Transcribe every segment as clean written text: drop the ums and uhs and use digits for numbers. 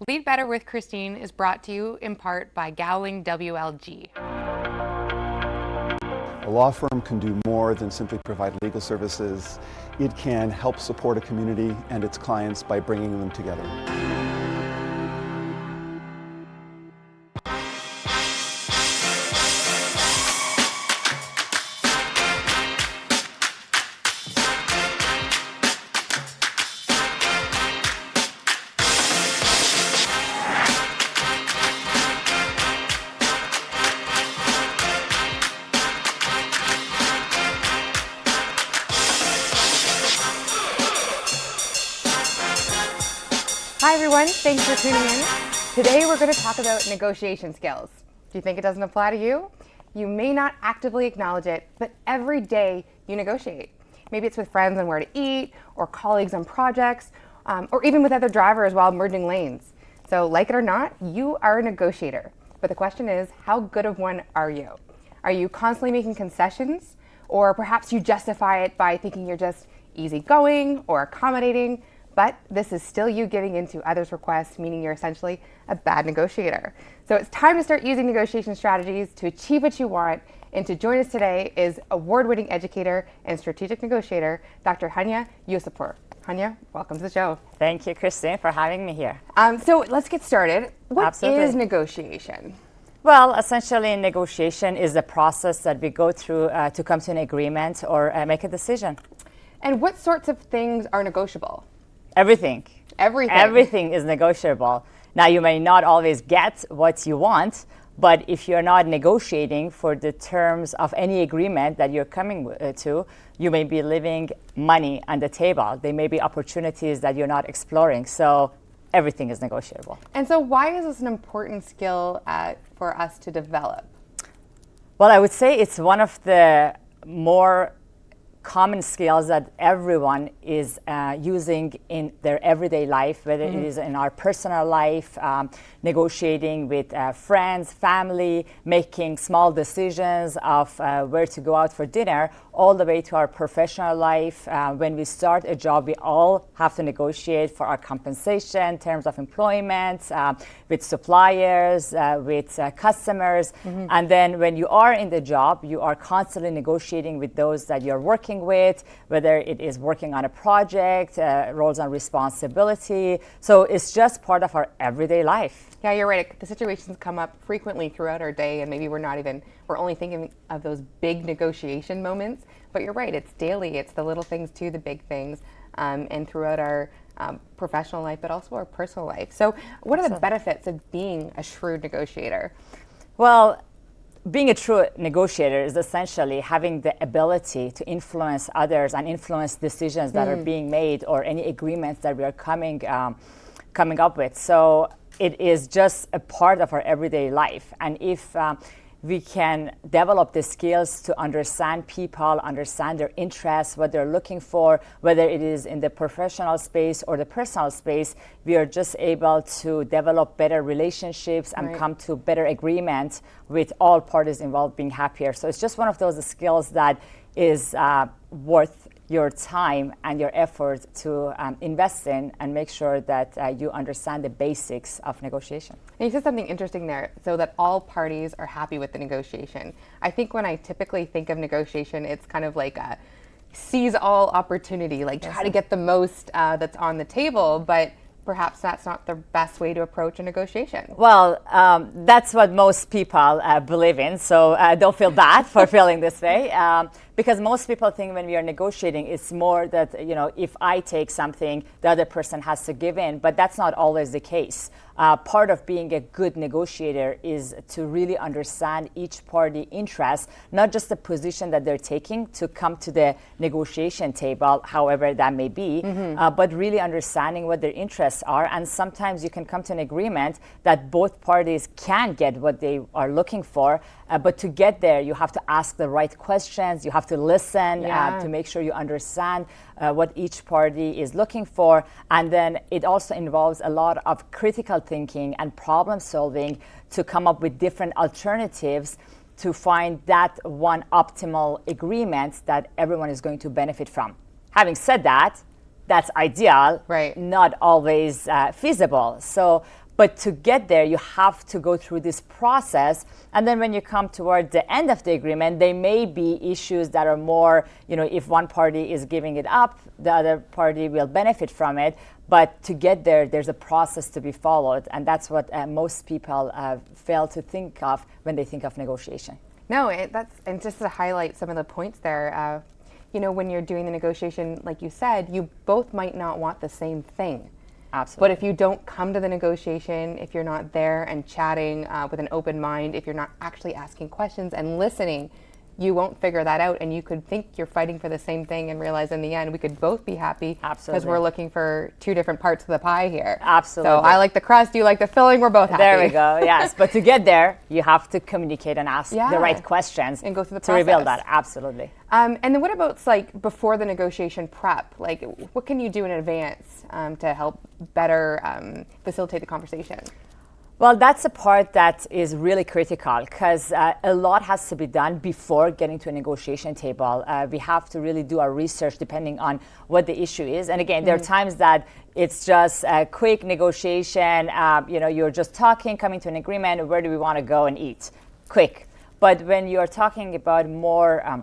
Leadbetter with Kristine is brought to you in part by Gowling WLG. A law firm can do more than simply provide legal services. It can help support a community and its clients by bringing them together. Hi everyone, thanks for tuning in. Today we're going to talk about negotiation skills. Do you think it doesn't apply to you? You may not actively acknowledge it, but every day you negotiate. Maybe it's with friends on where to eat, or colleagues on projects, or even with other drivers while merging lanes. So like it or not, you are a negotiator. But the question is, how good of one are you? Are you constantly making concessions? Or perhaps you justify it by thinking you're just easygoing or accommodating, but this is still you giving into others' requests, meaning you're essentially a bad negotiator. So it's time to start using negotiation strategies to achieve what you want. And to join us today is award-winning educator and strategic negotiator, Dr. Haniyeh Yousofpourfard. Haniyeh, welcome to the show. Thank you, Kristine, for having me here. So let's get started. What Absolutely. is negotiation? Well, essentially, negotiation is the process that we go through to come to an agreement or make a decision. And what sorts of things are negotiable? Everything. Everything is negotiable. Now, you may not always get what you want, but if you're not negotiating for the terms of any agreement that you're coming to, you may be leaving money on the table. There may be opportunities that you're not exploring. So everything is negotiable. And so why is this an important skill for us to develop? Well, I would say it's one of the more common skills that everyone is using in their everyday life, whether it is in our personal life, negotiating with friends, family, making small decisions of where to go out for dinner, all the way to our professional life. When we start a job, we all have to negotiate for our compensation, terms of employment, with suppliers, with customers. And then when you are in the job, you are constantly negotiating with those that you're working with, whether it is working on a project, roles and responsibility. So it's just part of our everyday life. Yeah, you're right. The situations come up frequently throughout our day, and maybe we're only thinking of those big negotiation moments. But you're right, it's daily. It's the little things to the big things, and throughout our professional life, but also our personal life. So what are the benefits of being a shrewd negotiator? Well, being a true negotiator is essentially having the ability to influence others and influence decisions that are being made or any agreements that we are coming up with. So it is just a part of our everyday life. And if we can develop the skills to understand people, understand their interests, what they're looking for, whether it is in the professional space or the personal space, we are just able to develop better relationships and come to better agreements with all parties involved being happier. So it's just one of those skills that is worth your time and your effort to invest in and make sure that you understand the basics of negotiation. And you said something interesting there, so that all parties are happy with the negotiation. I think when I typically think of negotiation, it's kind of like a seize all opportunity, like try to get the most that's on the table, but perhaps that's not the best way to approach a negotiation. Well, that's what most people believe in, so don't feel bad for feeling this way. Because most people think when we are negotiating, it's more that, if I take something, the other person has to give in, but that's not always the case. Part of being a good negotiator is to really understand each party interests, not just the position that they're taking to come to the negotiation table, however that may be, but really understanding what their interests are. And sometimes you can come to an agreement that both parties can get what they are looking for, but to get there, you have to ask the right questions, you have to listen to make sure you understand what each party is looking for. And then it also involves a lot of critical thinking and problem solving to come up with different alternatives to find that one optimal agreement that everyone is going to benefit from. Having said that, that's ideal, right? Not always feasible. So But to get there, you have to go through this process. And then when you come toward the end of the agreement, there may be issues that are more, if one party is giving it up, the other party will benefit from it. But to get there, there's a process to be followed. And that's what most people fail to think of when they think of negotiation. No, and just to highlight some of the points there, when you're doing the negotiation, like you said, you both might not want the same thing. Absolutely. But if you don't come to the negotiation, if you're not there and chatting with an open mind, if you're not actually asking questions and listening, you won't figure that out. And you could think you're fighting for the same thing and realize in the end we could both be happy. Absolutely. Because we're looking for two different parts of the pie here. Absolutely. So I like the crust, you like the filling, we're both happy. There we go, yes. But to get there, you have to communicate and ask Yeah. the right questions And go through the to reveal process. that. Absolutely. And then what about before the negotiation prep? Like what can you do in advance to help better facilitate the conversation? Well, that's a part that is really critical because a lot has to be done before getting to a negotiation table. We have to really do our research depending on what the issue is. And again, there are times that it's just a quick negotiation. You're just talking, coming to an agreement. Where do we want to go and eat? Quick. But when you're talking about more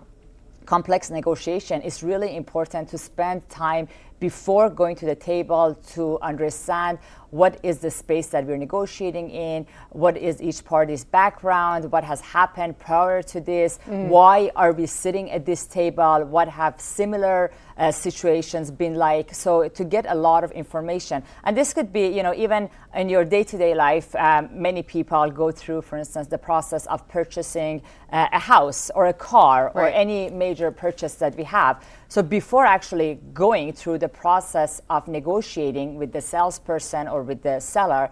complex negotiation, it's really important to spend time before going to the table to understand what is the space that we're negotiating in, what is each party's background, what has happened prior to this, why are we sitting at this table, what have similar situations been like. So to get a lot of information. And this could be, even in your day-to-day life, many people go through, for instance, the process of purchasing a house or a car or any major purchase that we have. So before actually going through the process of negotiating with the salesperson or with the seller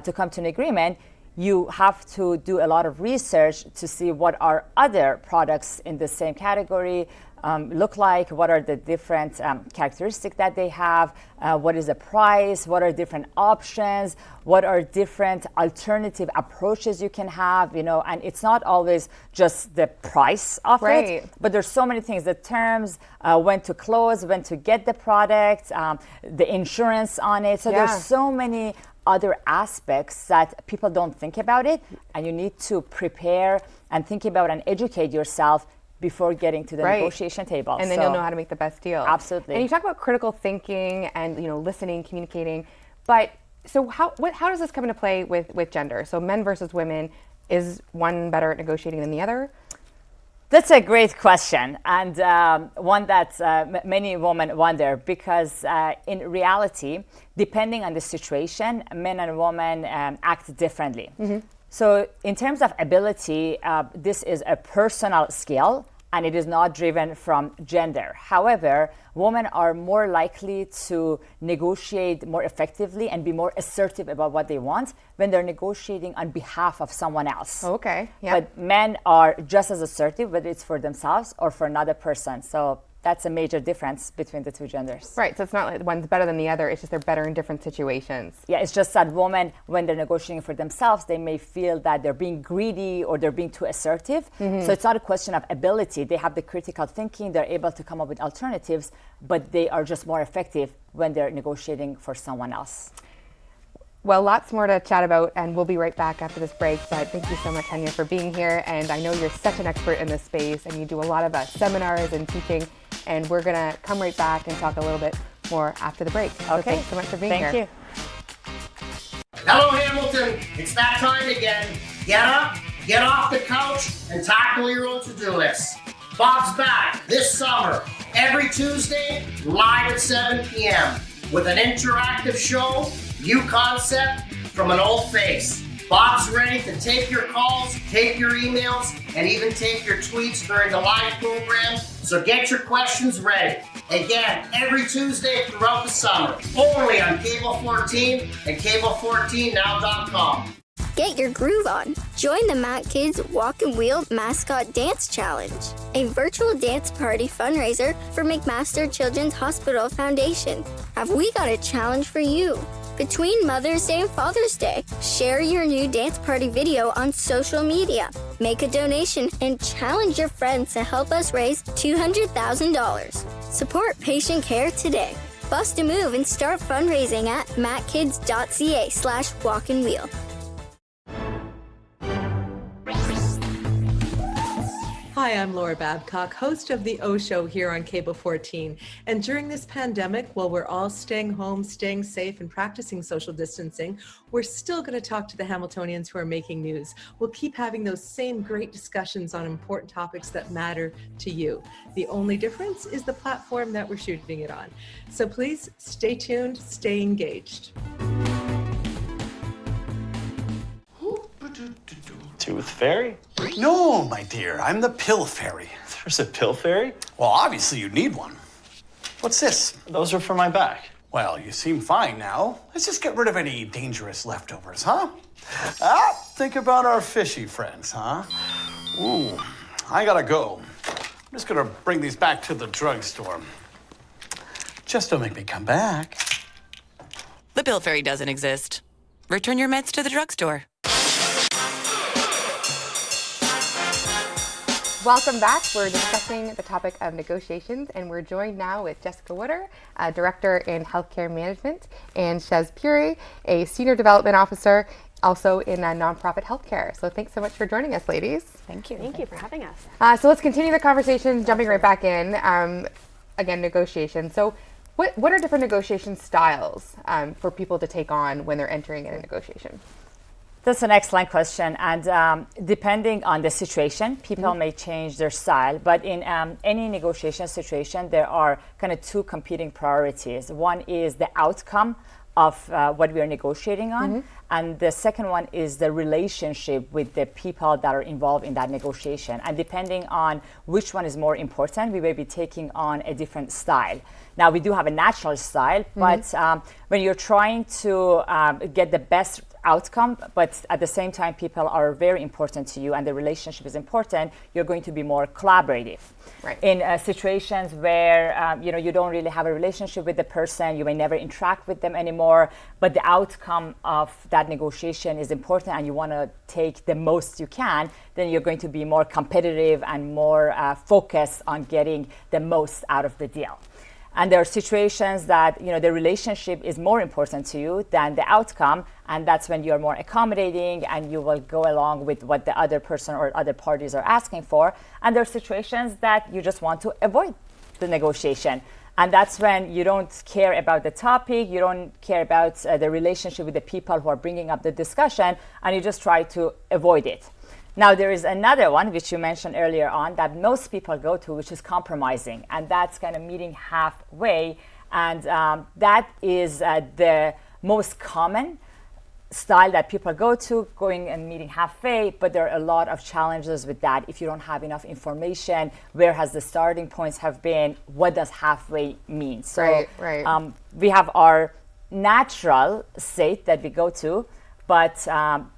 to come to an agreement, you have to do a lot of research to see what are other products in the same category look like, what are the different characteristics that they have, what is the price, what are different options, what are different alternative approaches you can have, and it's not always just the price of it, but there's so many things, the terms, when to close, when to get the product, the insurance on it. So there's so many other aspects that people don't think about it, and you need to prepare and think about and educate yourself before getting to the negotiation table. And then you'll know how to make the best deal. Absolutely. And you talk about critical thinking and listening, communicating, but so how does this come into play with gender? So men versus women, is one better at negotiating than the other? That's a great question, and one that many women wonder, because in reality, depending on the situation, men and women act differently. So in terms of ability, this is a personal skill, and it is not driven from gender. However, women are more likely to negotiate more effectively and be more assertive about what they want when they're negotiating on behalf of someone else. Okay, yeah. But men are just as assertive, whether it's for themselves or for another person. So that's a major difference between the two genders. Right, so it's not like one's better than the other, it's just they're better in different situations. Yeah, it's just that women, when they're negotiating for themselves, they may feel that they're being greedy or they're being too assertive. So it's not a question of ability. They have the critical thinking, they're able to come up with alternatives, but they are just more effective when they're negotiating for someone else. Well, lots more to chat about, and we'll be right back after this break. But thank you so much, Haniyeh, for being here. And I know you're such an expert in this space, and you do a lot of seminars and teaching. And we're going to come right back and talk a little bit more after the break. So thanks so much for being here. Thank you. Hello, Hamilton. It's that time again. Get up, get off the couch, and tackle your own to-do list. Bob's back this summer, every Tuesday, live at 7 p.m. with an interactive show, new concept from an old face. Bob's ready to take your calls, take your emails, and even take your tweets during the live program. So get your questions ready. Again, every Tuesday throughout the summer, only on Cable 14 and cable14now.com. Get your groove on. Join the Matt Kids Walk and Wheel Mascot Dance Challenge, a virtual dance party fundraiser for McMaster Children's Hospital Foundation. Have we got a challenge for you? Between Mother's Day and Father's Day, share your new dance party video on social media, make a donation, and challenge your friends to help us raise $200,000. Support patient care today. Bust a move and start fundraising at mackids.ca/walkandwheel. Hi, I'm Laura Babcock, host of The O Show here on Cable 14. And during this pandemic, while we're all staying home, staying safe, and practicing social distancing, we're still going to talk to the Hamiltonians who are making news. We'll keep having those same great discussions on important topics that matter to you. The only difference is the platform that we're shooting it on. So please stay tuned, stay engaged. Tooth Fairy? No, my dear, I'm the pill fairy. There's a pill fairy? Well, obviously you need one. What's this? Those are for my back. Well, you seem fine now. Let's just get rid of any dangerous leftovers, huh? Think about our fishy friends, huh? Ooh, I gotta go. I'm just gonna bring these back to the drugstore. Just don't make me come back. The pill fairy doesn't exist. Return your meds to the drugstore. Welcome back. We're discussing the topic of negotiations, and we're joined now with Jessica Wooder, a Director in Healthcare Management, and Shez Puri, a Senior Development Officer, also in nonprofit healthcare. So thanks so much for joining us, ladies. Thank you. Thank you for having us. So let's continue the conversation, jumping right back in. Again, negotiation. So what are different negotiation styles for people to take on when they're entering in a negotiation? That's an excellent question, and depending on the situation, people may change their style, but in any negotiation situation, there are kind of two competing priorities. One is the outcome of what we are negotiating on, and the second one is the relationship with the people that are involved in that negotiation. And depending on which one is more important, we may be taking on a different style. Now, we do have a natural style, but when you're trying to get the best outcome, but at the same time people are very important to you and the relationship is important, you're going to be more collaborative. Right. In situations where you don't really have a relationship with the person, you may never interact with them anymore, but the outcome of that negotiation is important and you want to take the most you can, then you're going to be more competitive and more focused on getting the most out of the deal. And there are situations that the relationship is more important to you than the outcome, and that's when you're more accommodating and you will go along with what the other person or other parties are asking for. And there are situations that you just want to avoid the negotiation, and that's when you don't care about the topic, you don't care about the relationship with the people who are bringing up the discussion, and you just try to avoid it. Now, there is another one, which you mentioned earlier on, that most people go to, which is compromising. And that's kind of meeting halfway. And that is the most common style that people go to, going and meeting halfway. But there are a lot of challenges with that. If you don't have enough information, where has the starting points have been? What does halfway mean? So Right. We have our natural state that we go to, but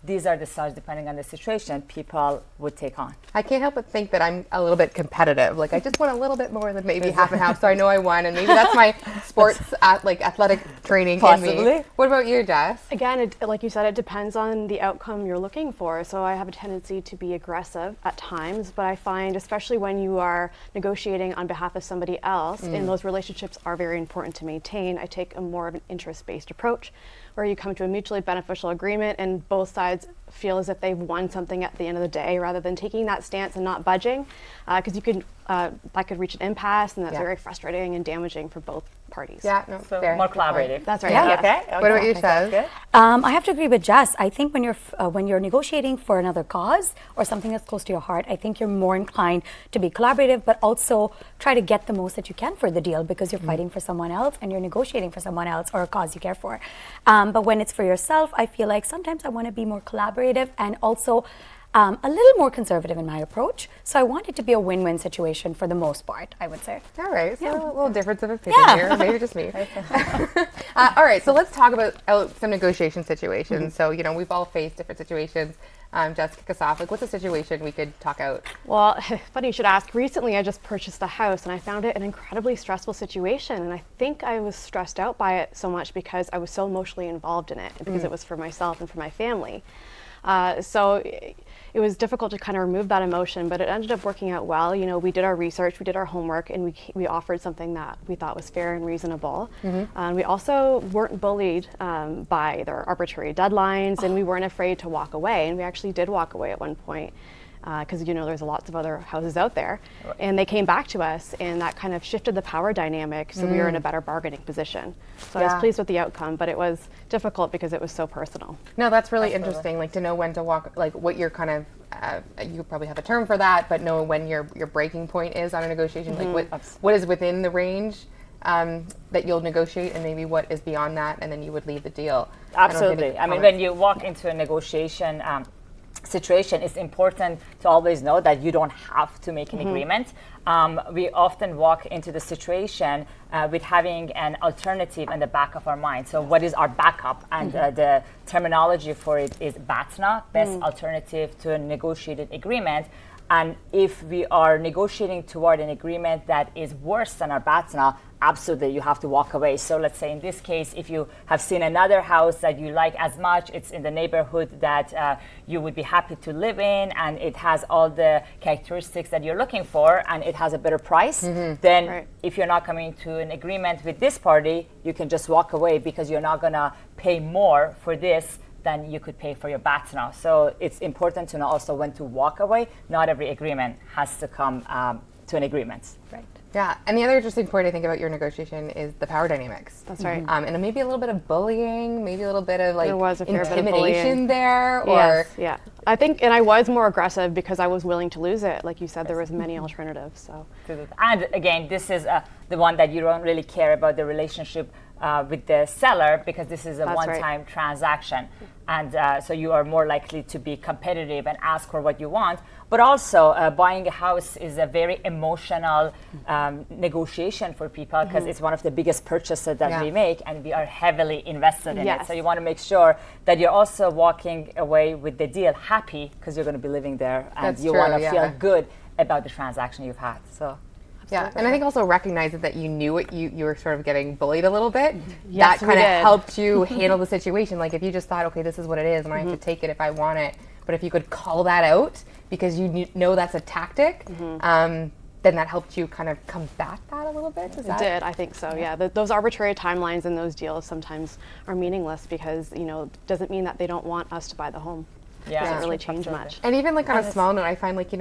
these are the styles, depending on the situation, people would take on. I can't help but think that I'm a little bit competitive. Like, I just want a little bit more than maybe half and half, so I know I won, and maybe that's my sports, athletic training in me. What about you, Jess? Again, like you said, it depends on the outcome you're looking for. So I have a tendency to be aggressive at times, but I find, especially when you are negotiating on behalf of somebody else, and those relationships are very important to maintain, I take a more of an interest-based approach, where you come to a mutually beneficial agreement and both sides feel as if they've won something at the end of the day, rather than taking that stance and not budging, because that could reach an impasse, and that's very frustrating and damaging for both parties. Yeah, no, So fair. more collaborative. That's right. Yeah. Okay. What about you, Shez? I have to agree with Jess. I think when you're negotiating for another cause or something that's close to your heart, I think you're more inclined to be collaborative, but also try to get the most that you can for the deal, because you're fighting for someone else and you're negotiating for someone else or a cause you care for. But when it's for yourself, I feel like sometimes I want to be more collaborative and also a little more conservative in my approach. So I want it to be a win-win situation for the most part, I would say. All right, so a little difference of opinion here, maybe just me. All right, so let's talk about some negotiation situations. So, we've all faced different situations. Jess, kick us off. What's a situation we could talk out? Well, funny you should ask. Recently, I just purchased a house, and I found it an incredibly stressful situation. And I think I was stressed out by it so much because I was so emotionally involved in it, and because it was for myself and for my family. So it was difficult to kind of remove that emotion, but it ended up working out well. You know, we did our research, we did our homework, and we offered something that we thought was fair and reasonable. We also weren't bullied by their arbitrary deadlines, and we weren't afraid to walk away. And we actually did walk away at one point, because you know there's lots of other houses out there, and they came back to us, and that kind of shifted the power dynamic, so we were in a better bargaining position. So I was pleased with the outcome, but it was difficult because it was so personal. No, that's really interesting, like to know when to walk, like what your kind of, you probably have a term for that, but know when your breaking point is on a negotiation, like what is within the range that you'll negotiate, and maybe what is beyond that, and then you would leave the deal. Absolutely. I mean, when you walk into a negotiation situation, it's important to always know that you don't have to make an agreement. We often walk into the situation with having an alternative in the back of our mind. So what is our backup? And the terminology for it is BATNA, best alternative to a negotiated agreement. And if we are negotiating toward an agreement that is worse than our BATNA, absolutely, you have to walk away. So let's say in this case, if you have seen another house that you like as much, it's in the neighborhood that you would be happy to live in, and it has all the characteristics that you're looking for, and it has a better price, then if you're not coming to an agreement with this party, you can just walk away because you're not gonna pay more for this than you could pay for your BATNA. So it's important to know also when to walk away. Not every agreement has to come to an agreement. Right. Yeah, and the other interesting point I think about your negotiation is the power dynamics. That's right. And maybe a little bit of bullying, maybe a little bit of like There was a fair bit of intimidation bullying there, or Yes, yeah. I think, and I was more aggressive because I was willing to lose it. Like you said, there was many alternatives. So. And again, this is the one that you don't really care about the relationship with the seller, because this is a one-time transaction. And so you are more likely to be competitive and ask for what you want. But also, buying a house is a very emotional negotiation for people, because it's one of the biggest purchases that we make, and we are heavily invested in it. So you want to make sure that you're also walking away with the deal happy, because you're going to be living there, and you want to feel good about the transaction you've had. So. Yeah, and I think also recognizing that you knew it, you were sort of getting bullied a little bit. Yes, that kind of helped you handle the situation. Like if you just thought, okay, this is what it is, and I have to take it if I want it. But if you could call that out because you know that's a tactic, then that helped you kind of combat that a little bit. It did, I think so. Yeah, those arbitrary timelines in those deals sometimes are meaningless because doesn't mean that they don't want us to buy the home. Yeah, doesn't really change much. And even like on a small note, I find like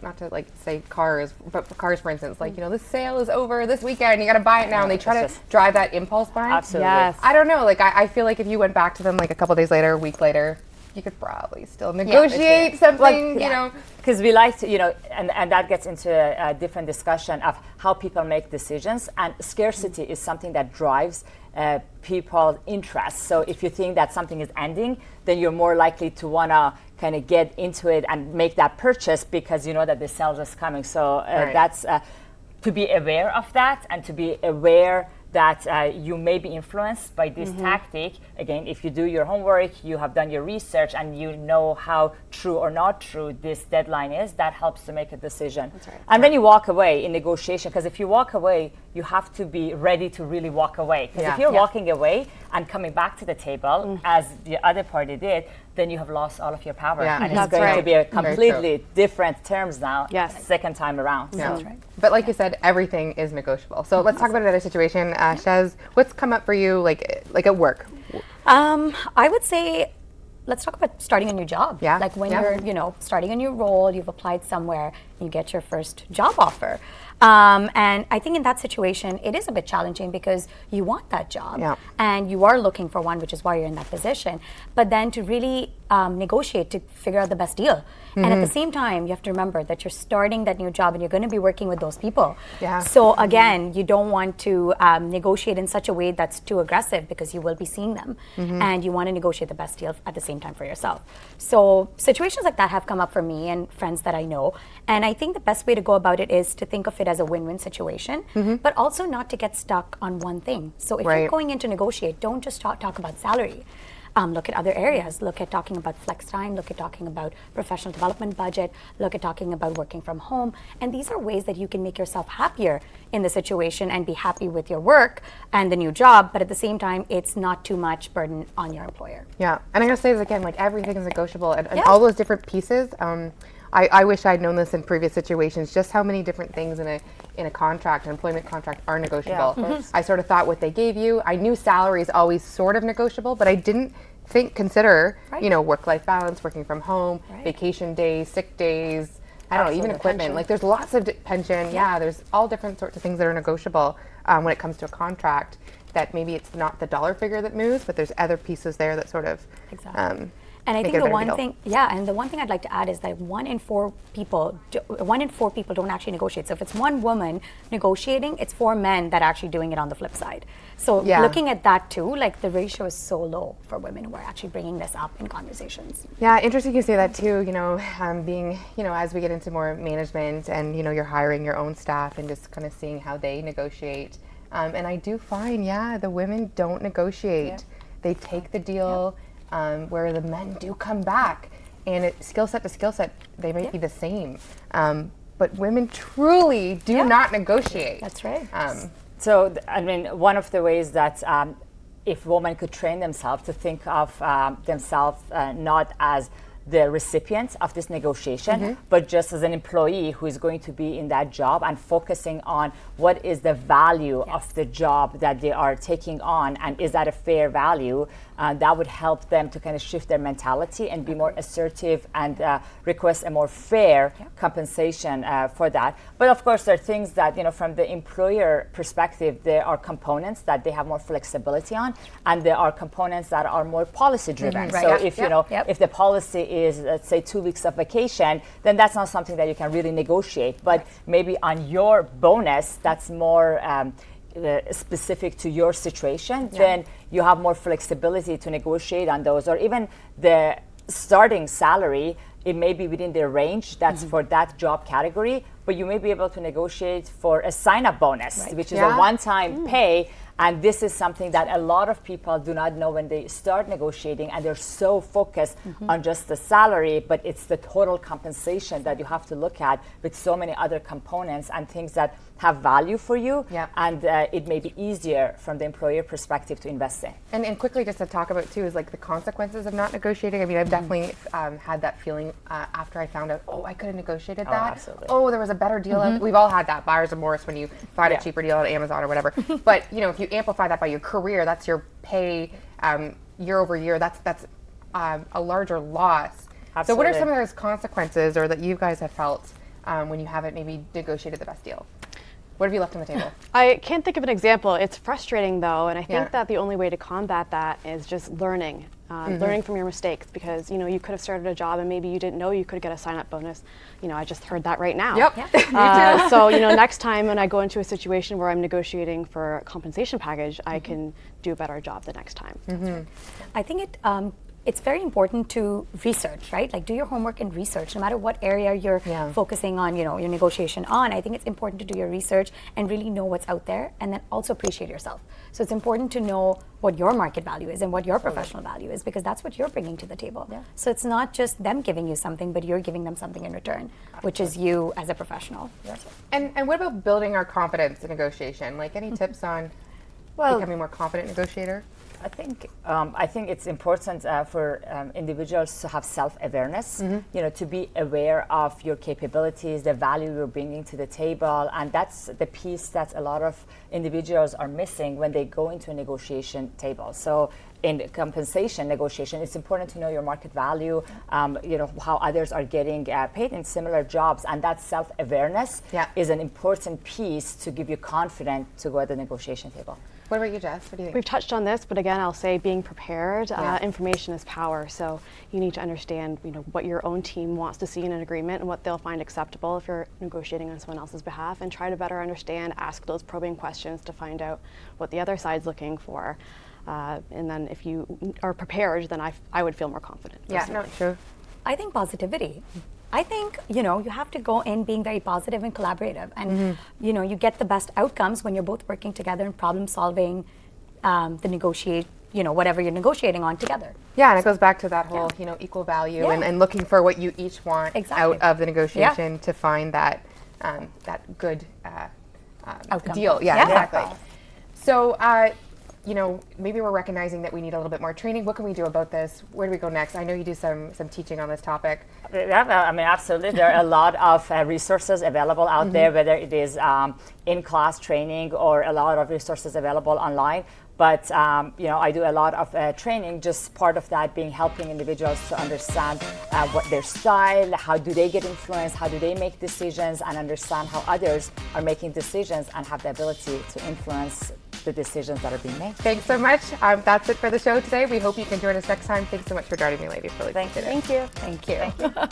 not to like say cars, but for cars, for instance, like, this sale is over this weekend, you got to buy it now, and they try to drive that impulse buying. Absolutely. Yes. I don't know, like, I feel like if you went back to them like a couple days later, a week later, you could probably still negotiate something, Because we like to, and that gets into a different discussion of how people make decisions, and scarcity is something that drives people's interest. So if you think that something is ending, then you're more likely to want to kind of get into it and make that purchase because you know that the sales is coming. So that's to be aware of that, and to be aware that you may be influenced by this tactic. Again, if you do your homework, you have done your research, and you know how true or not true this deadline is, that helps to make a decision. That's right. And when you walk away in negotiation, because if you walk away, you have to be ready to really walk away. Because if you're walking away and coming back to the table, as the other party did, then you have lost all of your power. And it's going to be a completely different terms now, second time around. Yeah. That's right. But like you said, everything is negotiable. So let's talk about another situation. Shez, what's come up for you like at work? I would say, let's talk about starting a new job. Yeah. Like when you're, starting a new role, you've applied somewhere, you get your first job offer. And I think in that situation, it is a bit challenging because you want that job and you are looking for one, which is why you're in that position. But then to really negotiate to figure out the best deal. And at the same time, you have to remember that you're starting that new job and you're going to be working with those people. So again, you don't want to negotiate in such a way that's too aggressive because you will be seeing them. And you want to negotiate the best deal at the same time for yourself. So situations like that have come up for me and friends that I know. And I think the best way to go about it is to think of it as a win-win situation, but also not to get stuck on one thing. So if you're going in to negotiate, don't just talk about salary. look at other areas. Look at talking about flex time, look at talking about professional development budget, look at talking about working from home. And these are ways that you can make yourself happier in the situation and be happy with your work and the new job, but at the same time, it's not too much burden on your employer. Yeah, and I'm gonna say this again, like everything is negotiable, and all those different pieces. I wish I'd known this in previous situations, just how many different things in a contract, an employment contract, are negotiable. I sort of thought what they gave you. I knew salary is always sort of negotiable, but I didn't consider, work-life balance, working from home, vacation days, sick days. I don't know, even equipment. Pension. Like there's lots of pension. Yeah, there's all different sorts of things that are negotiable when it comes to a contract. That maybe it's not the dollar figure that moves, but there's other pieces there that sort of. Exactly. And I think the one thing, and the one thing I'd like to add is that 1 in 4 people don't actually negotiate. So if it's one woman negotiating, it's 4 men that are actually doing it on the flip side. So looking at that too, like the ratio is so low for women who are actually bringing this up in conversations. Yeah, interesting you say that too. Being, as we get into more management and you're hiring your own staff and just kind of seeing how they negotiate. And I do find, the women don't negotiate. They take the deal. Where the men do come back, and skill set to skill set, they might be the same. But women truly do not negotiate. That's right. So, one of the ways that if women could train themselves to think of themselves not as the recipient of this negotiation, but just as an employee who is going to be in that job and focusing on what is the value of the job that they are taking on, and is that a fair value, that would help them to kind of shift their mentality and be more assertive and request a more fair compensation for that. But of course, there are things that, from the employer perspective, there are components that they have more flexibility on, and there are components that are more policy driven. So if, if the policy is, let's say, 2 weeks of vacation, then that's not something that you can really negotiate. But maybe on your bonus, that's more specific to your situation, then you have more flexibility to negotiate on those. Or even the starting salary, it may be within the range that's for that job category, but you may be able to negotiate for a sign-up bonus, which is a one-time pay. And this is something that a lot of people do not know when they start negotiating, and they're so focused on just the salary, but it's the total compensation that you have to look at with so many other components and things that have value for you, and it may be easier from the employer perspective to invest in. And quickly, just to talk about too, is like the consequences of not negotiating. I mean, I've definitely had that feeling after I found out, I could have negotiated that. Absolutely. Oh, there was a better deal. We've all had that, buyer's remorse when you find a cheaper deal on Amazon or whatever. But if you amplify that by your career, that's your pay year over year. That's a larger loss. Absolutely. So what are some of those consequences, or that you guys have felt when you haven't maybe negotiated the best deal? What have you left on the table? I can't think of an example. It's frustrating though, and I think that the only way to combat that is just learning. Learning from your mistakes, because you could have started a job and maybe you didn't know you could get a sign-up bonus. I just heard that right now. So next time when I go into a situation where I'm negotiating for a compensation package, I can do a better job the next time. I think it's very important to research, right? Like do your homework and research, no matter what area you're focusing on, your negotiation on. I think it's important to do your research and really know what's out there, and then also appreciate yourself. So it's important to know what your market value is and what your professional value is, because that's what you're bringing to the table. So it's not just them giving you something, but you're giving them something in return, which is you as a professional. And what about building our confidence in negotiation? Like any tips on becoming a more confident negotiator? I think it's important for individuals to have self-awareness, to be aware of your capabilities, the value you're bringing to the table, and that's the piece that a lot of individuals are missing when they go into a negotiation table. So in compensation negotiation, it's important to know your market value, how others are getting paid in similar jobs, and that self-awareness is an important piece to give you confidence to go at the negotiation table. What about you, Jess? What do you think? We've touched on this, but again, I'll say being prepared. Information is power, so you need to understand, what your own team wants to see in an agreement and what they'll find acceptable if you're negotiating on someone else's behalf, and try to better understand, ask those probing questions to find out what the other side's looking for. And then if you are prepared, then I would feel more confident. True. I think positivity. I think, you have to go in being very positive and collaborative. And, you get the best outcomes when you're both working together and problem solving the whatever you're negotiating on together. Yeah, and it goes back to that whole, equal value and looking for what you each want Exactly. out of the negotiation to find that good Outcome. deal. Yeah, Yeah. exactly. So, maybe we're recognizing that we need a little bit more training. What can we do about this? Where do we go next? I know you do some teaching on this topic. Yeah, I mean, absolutely. There are a lot of resources available out there, whether it is in-class training or a lot of resources available online. But, I do a lot of training, just part of that being helping individuals to understand what their style, how do they get influenced, how do they make decisions, and understand how others are making decisions and have the ability to influence the decisions that are being made. Thanks so much. That's it for the show today. We hope you can join us next time. Thanks so much for joining me, ladies. Really appreciate it. Thank you. Thank you.